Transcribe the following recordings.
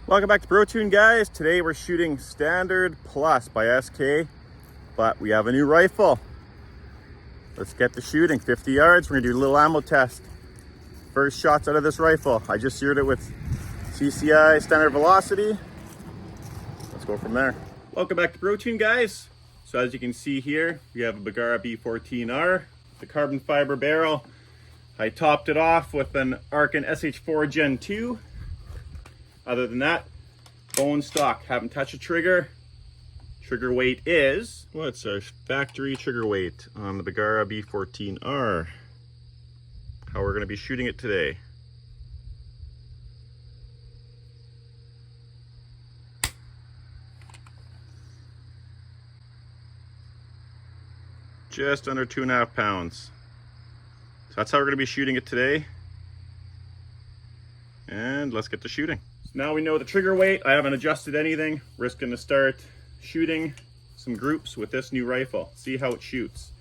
Welcome back to Brotuned, guys. Today we're shooting Standard Plus by SK, but we have a new rifle. Let's get to shooting. 50 yards. We're gonna do a little ammo test. First shots out of this rifle. I just seared it with CCI standard velocity. Let's go from there. Welcome back to Brotuned, guys. So as you can see here, we have a Bergara B14r, the carbon fiber barrel. I topped it off with an Arkin SH4 Gen 2. Other than that, bone stock. Haven't touched a trigger. Trigger weight is, what's our factory trigger weight on the Bergara B14r? How we're going to be shooting it today. Just under 2.5 pounds. So that's how we're going to be shooting it today. And let's get to shooting. So now we know the trigger weight. I haven't adjusted anything. We're just going to start shooting some groups with this new rifle. See how it shoots.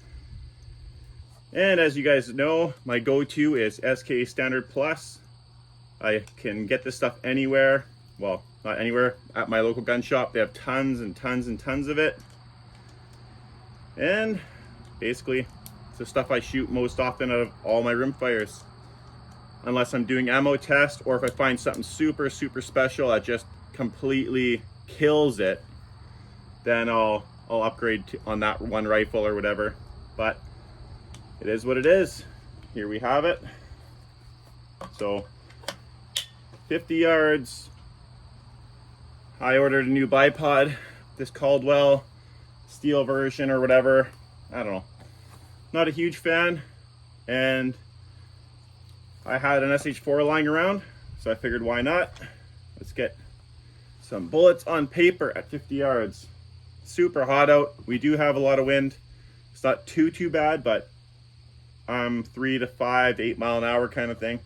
And as you guys know, my go-to is SK Standard Plus. I can get this stuff anywhere. Well, not anywhere. At my local gun shop, they have tons and tons and tons of it. And basically, it's the stuff I shoot most often out of all my rimfires. Unless I'm doing ammo test, or if I find something super special that just completely kills it, then I'll upgrade on that one rifle or whatever. But it is what it is. Here we have it. So 50 yards. I ordered a new bipod, this Caldwell steel version or whatever. I don't know. Not a huge fan, and I had an SH4 lying around, so I figured why not. Let's get some bullets on paper at 50 yards. Super hot out. We do have a lot of wind. It's not too bad, but 3 to 5 to 8 mile an hour kind of thing.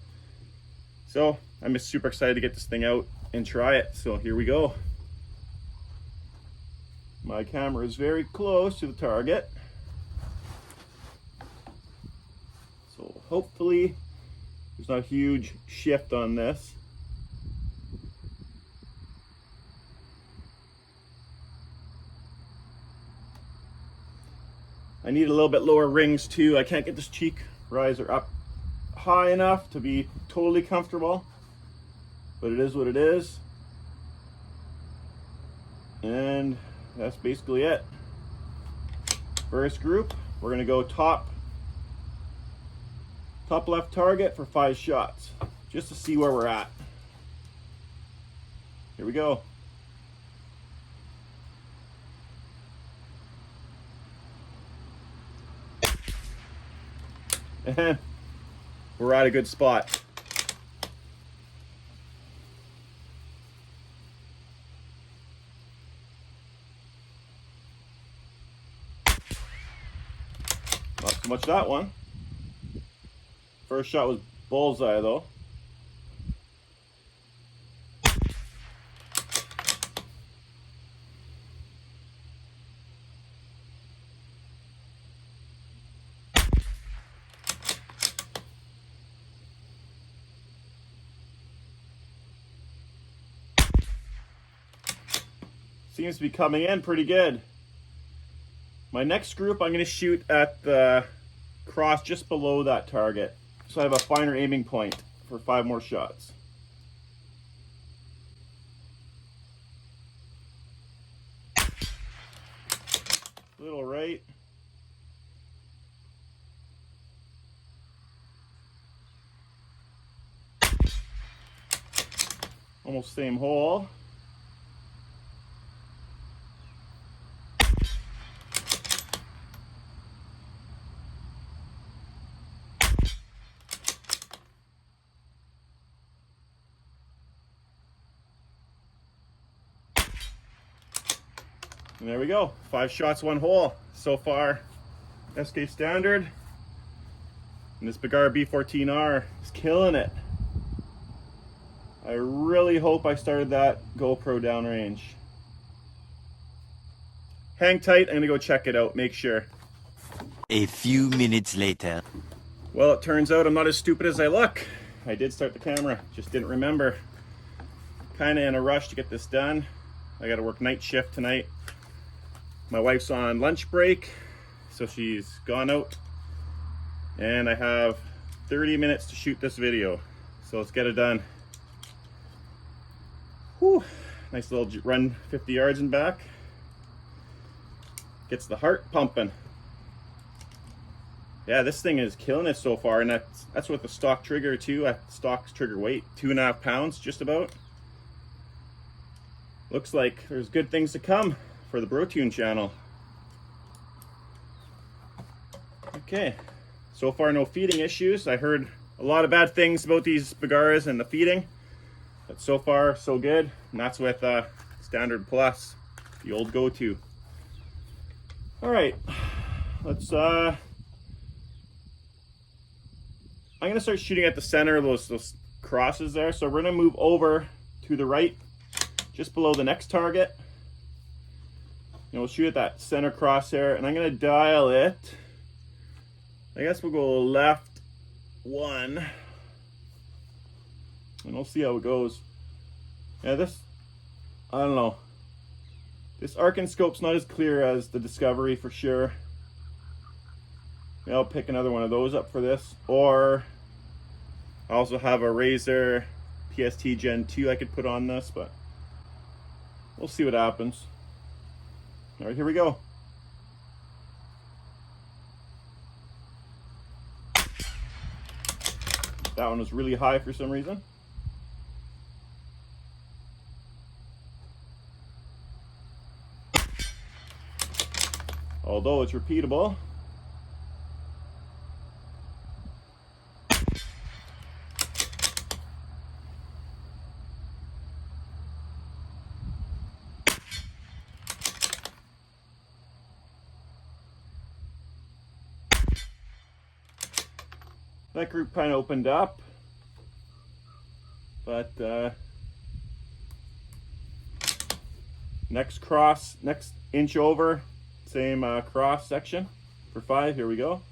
So I'm just super excited to get this thing out and try it. So here we go. My camera is very close to the target. So hopefully there's not a huge shift on this. I need a little bit lower rings too. I can't get this cheek riser up high enough to be totally comfortable, but it is what it is. And that's basically it. First group, we're gonna go top left target for 5 shots, just to see where we're at. Here we go. And we're at a good spot. Not so much that one. First shot was bullseye though. Seems to be coming in pretty good. My next group, I'm going to shoot at the cross just below that target, so I have a finer aiming point for 5 more shots. Little right. Almost same hole. And there we go, 5 shots, 1 hole. So far, SK Standard. And this Bergara B14r is killing it. I really hope I started that GoPro downrange. Hang tight, I'm gonna go check it out, make sure. A few minutes later. Well, it turns out I'm not as stupid as I look. I did start the camera, just didn't remember. kind of in a rush to get this done. I got to work night shift tonight. My wife's on lunch break, so she's gone out. And I have 30 minutes to shoot this video. So let's get it done. Whew. Nice little run 50 yards and back. Gets the heart pumping. Yeah, this thing is killing it so far, and that's with the stock trigger too. Stock trigger weight, 2.5 pounds, just about. Looks like there's good things to come for the Brotuned channel. Okay, so far no feeding issues. I heard a lot of bad things about these Bergaras and the feeding, but so far so good. And that's with Standard Plus, the old go-to. All right, let's I'm gonna start shooting at the center of those crosses there. So we're gonna move over to the right, just below the next target. And we'll shoot at that center crosshair, and I'm gonna dial it. I guess we'll go left 1, and we'll see how it goes. Yeah, this, I don't know. This Arkin scope's not as clear as the Discovery for sure. Maybe I'll pick another one of those up for this, or I also have a Razor PST Gen 2 I could put on this, but we'll see what happens. All right, here we go. That one was really high for some reason. Although it's repeatable. That group kind of opened up, but next inch over, same cross section for 5. Here we go.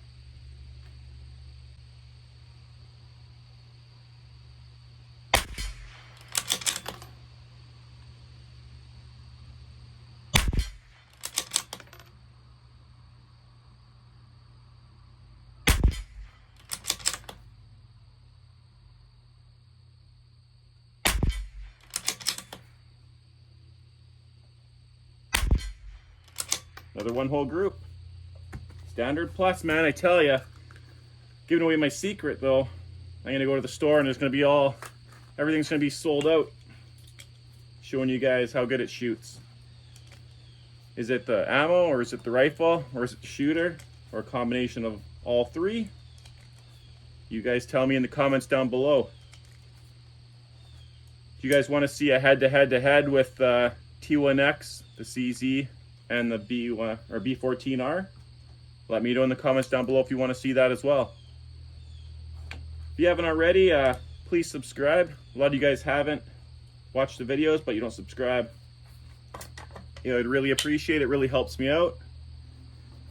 Another one whole group. Standard Plus, man, I tell ya. Giving away my secret though. I'm gonna go to the store and it's gonna be everything's gonna be sold out. Showing you guys how good it shoots. Is it the ammo, or is it the rifle, or is it the shooter, or a combination of all 3? You guys tell me in the comments down below. Do you guys want to see a head-to-head with T1X, the CZ, and the B14r? Let me know in the comments down below if you want to see that as well. If you haven't already, please subscribe. A lot of you guys haven't watched the videos, but you don't subscribe. You know, I'd really appreciate it. It really helps me out.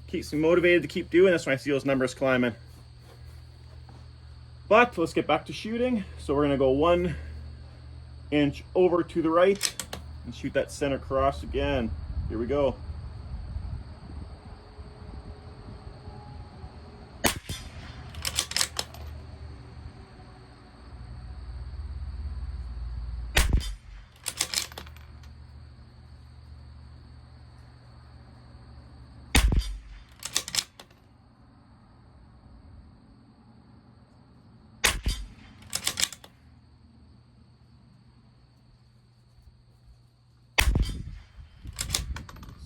Keeps me motivated to keep doing this when I see those numbers climbing. But let's get back to shooting. So we're gonna go 1 inch over to the right and shoot that center cross again. Here we go.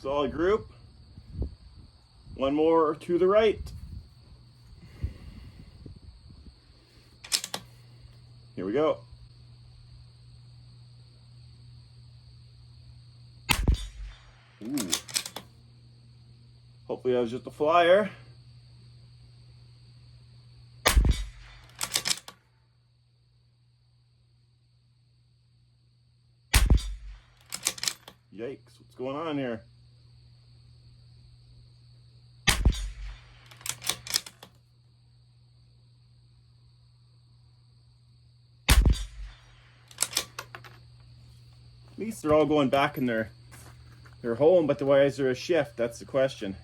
Solid group. 1 more to the right. Here we go. Ooh. Hopefully that was just a flyer. Yikes, what's going on here? At least they're all going back in their home, but why is there a shift? That's the question.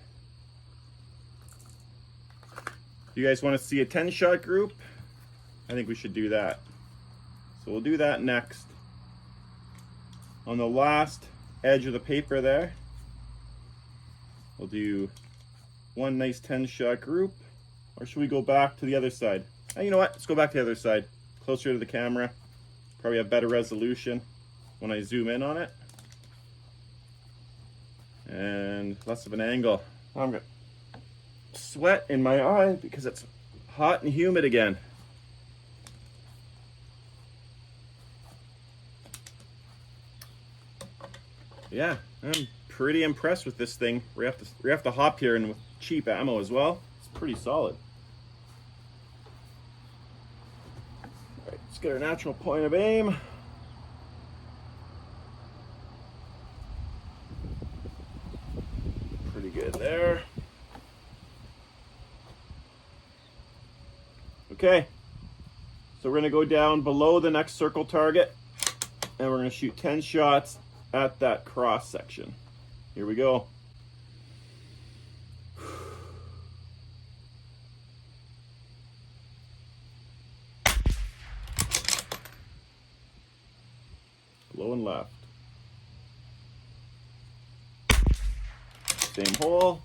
You guys want to see a 10-shot group? I think we should do that. So we'll do that next. On the last edge of the paper there, we'll do one nice 10-shot group. Or should we go back to the other side? You know what? Let's go back to the other side. Closer to the camera. Probably have better resolution when I zoom in on it. And less of an angle. I'm gonna sweat in my eye because it's hot and humid again. Yeah, I'm pretty impressed with this thing. We have to hop here, and with cheap ammo as well, it's pretty solid. All right, let's get our natural point of aim. Pretty good there. Okay, so we're gonna go down below the next circle target, and we're gonna shoot 10 shots at that cross section. Here we go. Low and left. Same hole.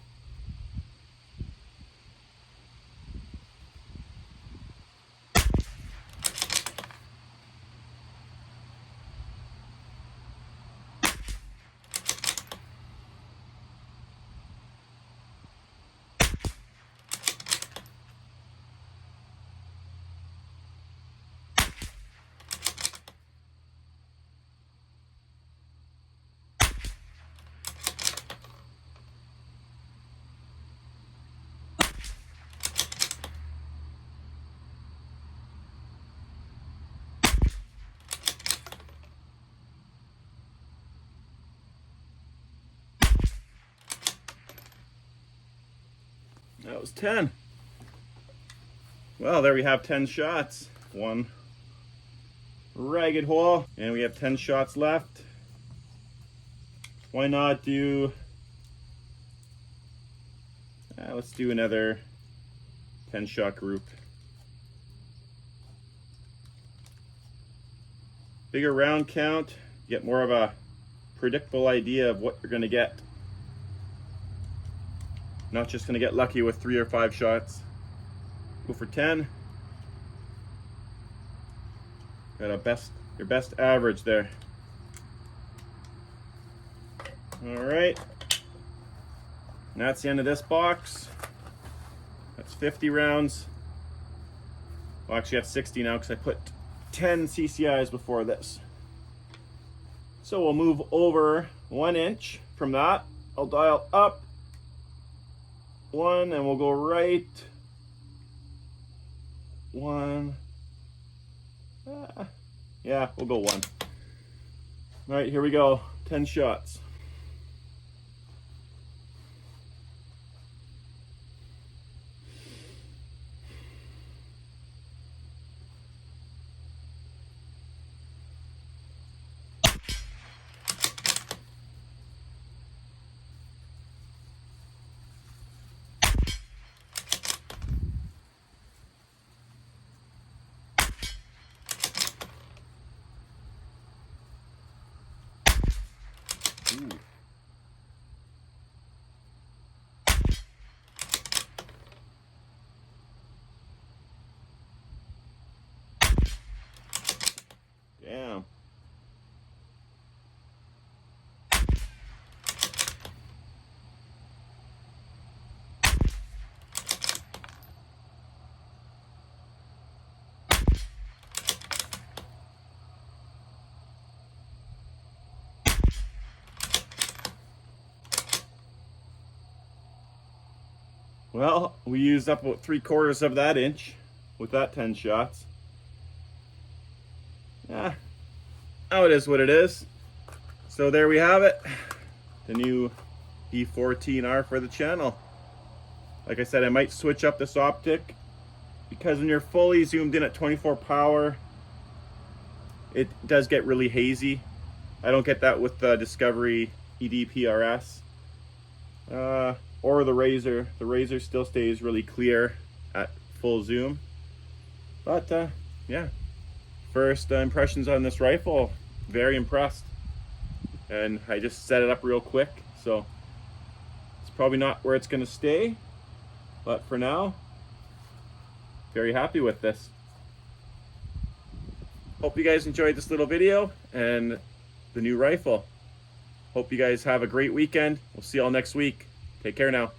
That was 10. Well, there we have 10 shots. One ragged hole, and we have 10 shots left. Why not do, let's do another 10-shot group. Bigger round count, get more of a predictable idea of what you're gonna get. Not just gonna get lucky with 3 or 5 shots. Go for 10. Got your best average there. All right. And that's the end of this box. That's 50 rounds. Well, actually I have 60 now because I put 10 CCIs before this. So we'll move over 1 inch from that. I'll dial up 1 and we'll go right 1. Yeah, we'll go 1. All right, here we go. 10 shots. Ooh. Damn. Well, we used up about 3/4 of that inch with that 10 shots. Yeah, oh, it is what it is. So there we have it. The new B14R for the channel. Like I said, I might switch up this optic because when you're fully zoomed in at 24 power, it does get really hazy. I don't get that with the Discovery ED-PRS or the Razor. The Razor still stays really clear at full zoom. But yeah, first impressions on this rifle, very impressed. And I just set it up real quick, so it's probably not where it's gonna stay, but for now, very happy with this. Hope you guys enjoyed this little video and the new rifle. Hope you guys have a great weekend. We'll see y'all next week. Take care now.